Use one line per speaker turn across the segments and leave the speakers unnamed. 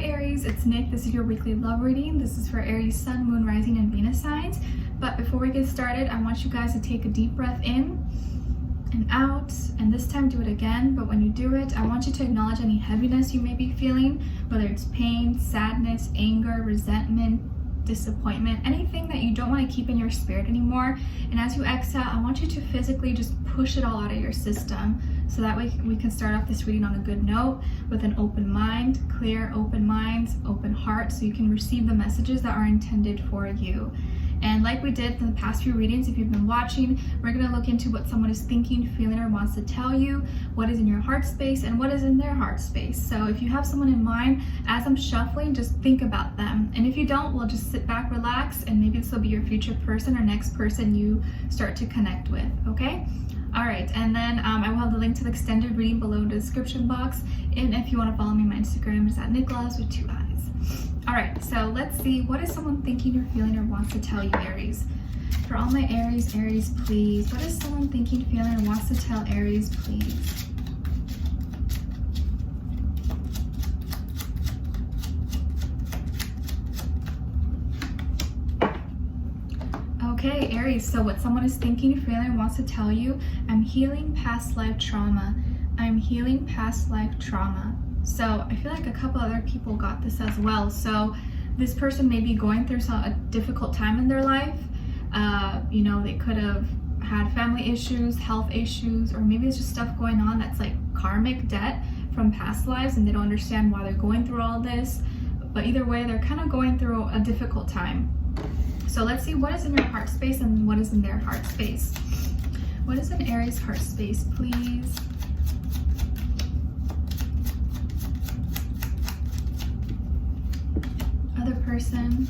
Aries, it's Nick. This is your weekly love reading. This is for Aries sun, moon, rising, and Venus signs. But before we get started, I want you guys to take a deep breath in and out, and this time do it again. But when you do it, I want you to acknowledge any heaviness you may be feeling, whether it's pain, sadness, anger, resentment, disappointment, anything that you don't want to keep in your spirit anymore. And as you exhale, I want you to physically just push it all out of your system, so that way we can start off this reading on a good note with an open mind, clear, open minds, open heart, so you can receive the messages that are intended for you. And like we did in the past few readings, if you've been watching, we're going to look into what someone is thinking, feeling, or wants to tell you, what is in your heart space and what is in their heart space. So if you have someone in mind, as I'm shuffling, just think about them. And if you don't, we'll just sit back, relax, and maybe this will be your future person or next person you start to connect with, okay? All right, and then I will have the link to the extended reading below in the description box. And if you want to follow me, my Instagram is at NicLoves with 2 eyes. All right, so let's see, what is someone thinking or feeling or wants to tell you, Aries? For all my Aries, please. What is someone thinking, feeling, or wants to tell Aries, please? Okay, Aries, so what someone is thinking, feeling, or wants to tell you, I'm healing past life trauma. I'm healing past life trauma. So I feel like a couple other people got this as well. So this person may be going through a difficult time in their life. You know, they could have had family issues, health issues, or maybe it's just stuff going on that's like karmic debt from past lives, and they don't understand why they're going through all this. But either way, they're kind of going through a difficult time. So let's see what is in your heart space and what is in their heart space. What is in Aries' heart space, please? Other person.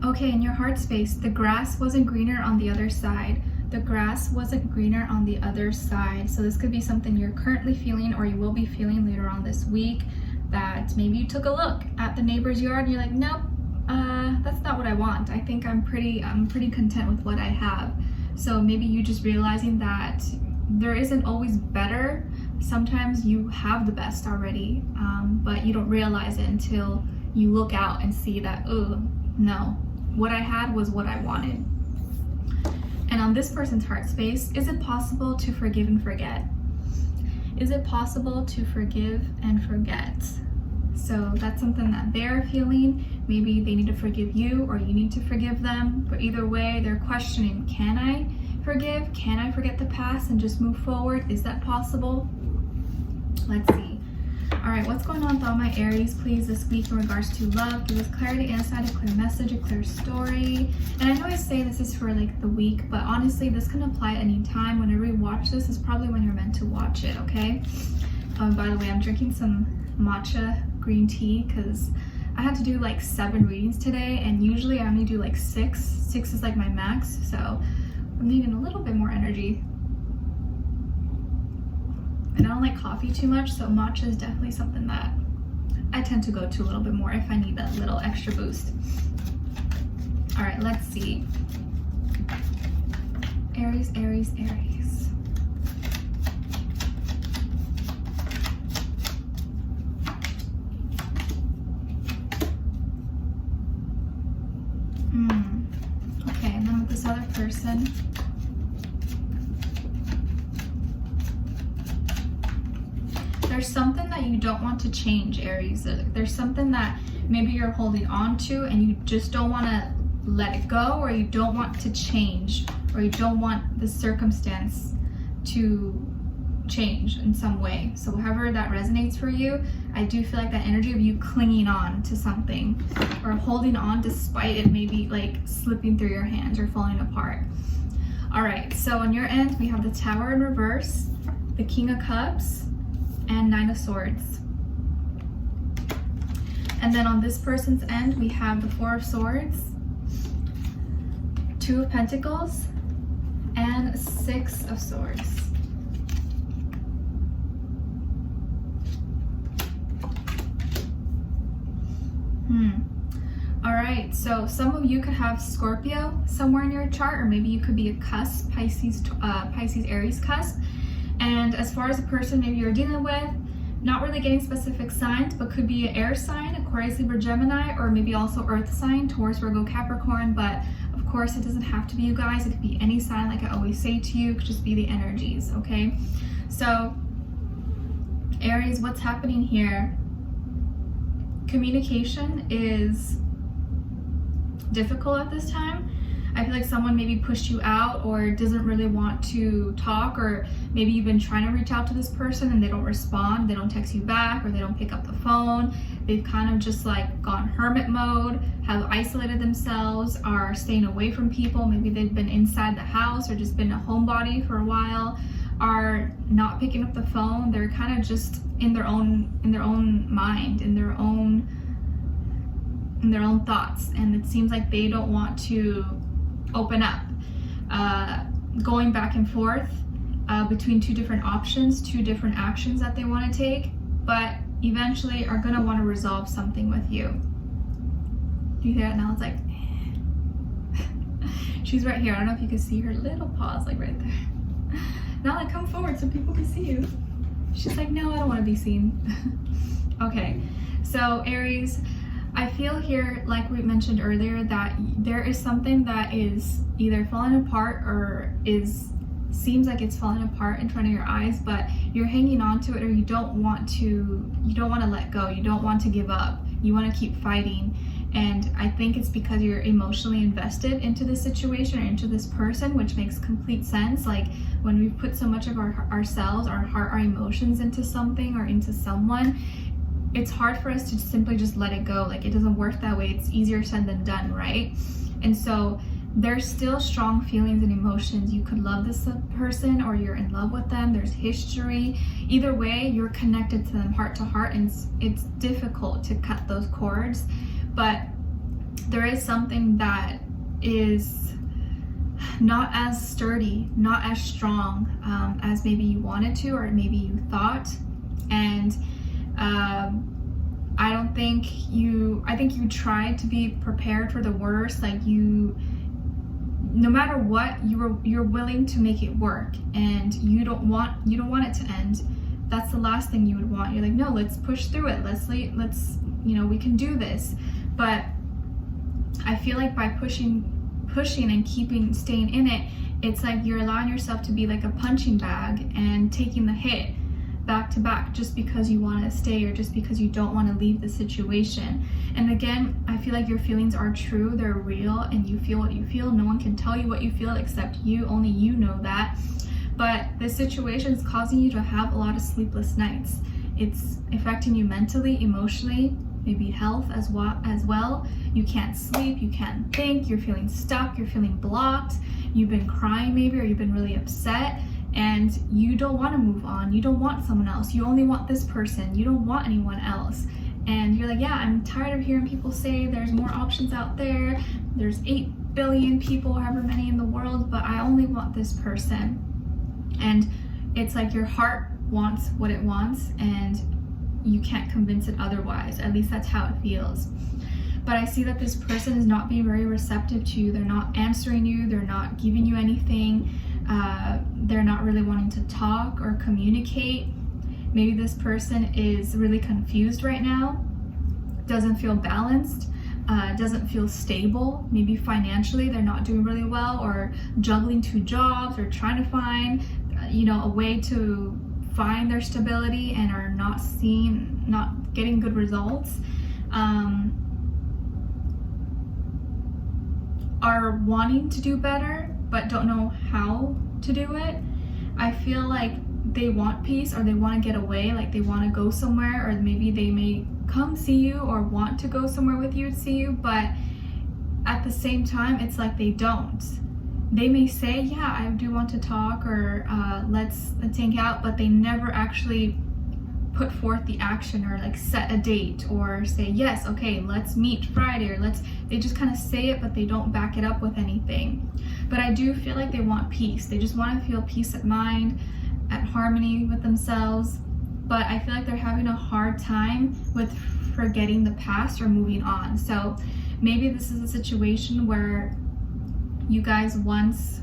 Okay, in your heart space, the grass wasn't greener on the other side. The grass wasn't greener on the other side. So this could be something you're currently feeling, or you will be feeling later on this week, that maybe you took a look at the neighbor's yard and you're like, nope, that's not what I want. I think I'm pretty content with what I have. So maybe you just realizing that there isn't always better. Sometimes you have the best already, but you don't realize it until you look out and see that, oh no, what I had was what I wanted. And on this person's heart space, is it possible to forgive and forget? Is it possible to forgive and forget? So that's something that they're feeling. Maybe they need to forgive you, or you need to forgive them. But either way, they're questioning, can I forgive? Can I forget the past and just move forward? Is that possible? Let's see. All right, what's going on with all my Aries, please, this week in regards to love? Give us clarity, insight, a clear message, a clear story. And I know I say this is for like the week, but honestly, this can apply any time. Whenever you watch this, is probably when you're meant to watch it, okay? By the way, I'm drinking some matcha green tea because I had to do like 7 readings today, and usually I only do like 6. 6 is like my max, so I'm needing a little bit more energy. And I don't like coffee too much, so matcha is definitely something that I tend to go to a little bit more if I need that little extra boost. All right, let's see. Aries. Okay, and then with this other person, there's something that you don't want to change, Aries. There's something that maybe you're holding on to and you just don't want to let it go, or you don't want to change, or you don't want the circumstance to change in some way. So however that resonates for you, I do feel like that energy of you clinging on to something or holding on despite it maybe like slipping through your hands or falling apart. All right, so on your end, we have the Tower in reverse, the King of Cups, and 9 of Swords. And then on this person's end, we have the 4 of Swords, 2 of Pentacles, and 6 of Swords. All right. right, so some of you could have Scorpio somewhere in your chart, or maybe you could be a cusp, Pisces, Aries cusp. And as far as a person maybe you're dealing with, not really getting specific signs, but could be an air sign, Aquarius, Libra, Gemini, or maybe also earth sign, Taurus, Virgo, Capricorn. But of course, it doesn't have to be you guys. It could be any sign, like I always say to you. It could just be the energies, okay? So Aries, what's happening here? Communication is difficult at this time. I feel like someone maybe pushed you out or doesn't really want to talk, or maybe you've been trying to reach out to this person and they don't respond, they don't text you back, or they don't pick up the phone. They've kind of just like gone hermit mode, have isolated themselves, are staying away from people. Maybe they've been inside the house or just been a homebody for a while, are not picking up the phone. They're kind of just in their own mind, in their own thoughts, and it seems like they don't want to open up, going back and forth between two different options, two different actions that they want to take, but eventually are going to want to resolve something with you. You hear it now? It's like she's right here. I don't know if you can see her little paws, like right there. Now like come forward so people can see you. She's like, no, I don't want to be seen. Okay, so Aries, I feel here, like we mentioned earlier, that there is something that is either falling apart or seems like it's falling apart in front of your eyes, but you're hanging on to it, or you don't want to let go. You don't want to give up. You want to keep fighting. And I think it's because you're emotionally invested into this situation or into this person, which makes complete sense. Like when we put so much of ourselves, our heart, our emotions into something or into someone, it's hard for us to simply just let it go. Like it doesn't work that way. It's easier said than done, right? And so there's still strong feelings and emotions. You could love this person or you're in love with them. There's history. Either way, you're connected to them heart to heart, and it's difficult to cut those cords. But there is something that is not as sturdy, not as strong as maybe you wanted to, or maybe you thought. And I think you tried to be prepared for the worst. Like no matter what, you're willing to make it work, and you don't want it to end. That's the last thing you would want. You're like, no, let's push through it. Let's we can do this. But I feel like by pushing and staying in it, it's like you're allowing yourself to be like a punching bag and taking the hit back to back just because you want to stay, or just because you don't want to leave the situation. And again, I feel like your feelings are true, they're real, and you feel what you feel. No one can tell you what you feel except you. Only you know that. But this situation is causing you to have a lot of sleepless nights. It's affecting you mentally, emotionally, maybe health as well. You can't sleep, you can't think, you're feeling stuck, you're feeling blocked, you've been crying maybe, or you've been really upset, and you don't want to move on. You don't want someone else. You only want this person. You don't want anyone else. And you're like, yeah, I'm tired of hearing people say there's more options out there. There's 8 billion people, however many in the world, but I only want this person. And it's like your heart wants what it wants, and you can't convince it otherwise. At least that's how it feels. But I see that this person is not being very receptive to you. They're not answering you. They're not giving you anything. They're not really wanting to talk or communicate. Maybe this person is really confused right now, doesn't feel balanced, doesn't feel stable. Maybe financially they're not doing really well, or juggling 2 jobs, or trying to find a way to find their stability, and are not getting good results. Are wanting to do better but don't know how to do it. I feel like they want peace, or they want to get away, like they want to go somewhere, or maybe they may come see you or want to go somewhere with you to see you, but at the same time it's like they don't. They may say, yeah, I do want to talk, or let's hang out, but they never actually put forth the action, or like set a date, or say, yes, okay, let's meet Friday, or they just kind of say it, but they don't back it up with anything. But I do feel like they want peace. They just want to feel peace of mind, at harmony with themselves. But I feel like they're having a hard time with forgetting the past or moving on. So Maybe this is a situation where you guys once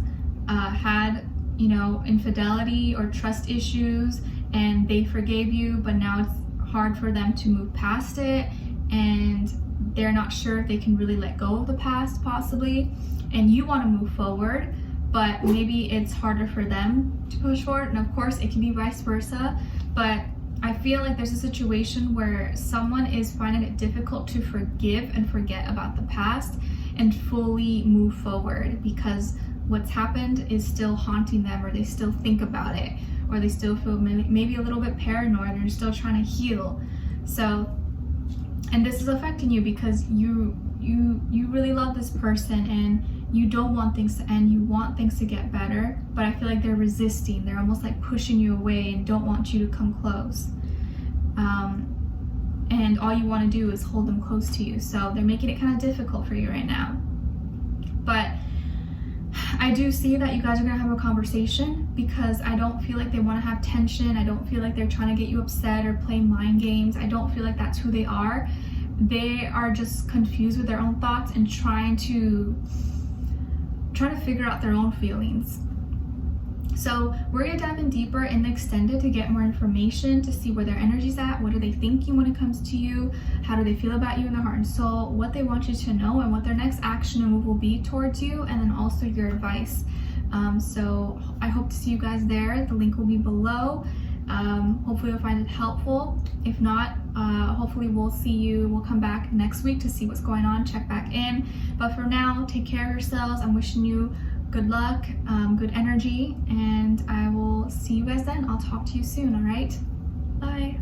had, you know, infidelity or trust issues, and they forgave you, but now it's hard for them to move past it, and they're not sure if they can really let go of the past possibly, and you want to move forward, but maybe it's harder for them to push forward. And of course it can be vice versa, but I feel like there's a situation where someone is finding it difficult to forgive and forget about the past and fully move forward, because what's happened is still haunting them, or they still think about it, or they still feel maybe a little bit paranoid, or still trying to heal. So, and this is affecting you because you really love this person, and you don't want things to end, you want things to get better, but I feel like they're resisting. They're almost like pushing you away and don't want you to come close. And all you want to do is hold them close to you. So they're making it kind of difficult for you right now. But I do see that you guys are going to have a conversation, because I don't feel like they want to have tension. I don't feel like they're trying to get you upset or play mind games. I don't feel like that's who they are. They are just confused with their own thoughts and trying to figure out their own feelings. So we're going to dive in deeper in the extended to get more information, to see where their energy's at, what are they thinking when it comes to you, how do they feel about you in their heart and soul, what they want you to know, and what their next action and move will be towards you, and then also your advice. So I hope to see you guys there. The link will be below. Hopefully you'll find it helpful. If not, hopefully we'll come back next week to see what's going on, check back in. But for now, take care of yourselves. I'm wishing you good luck, good energy, and I will see you guys then. I'll talk to you soon, all right? Bye.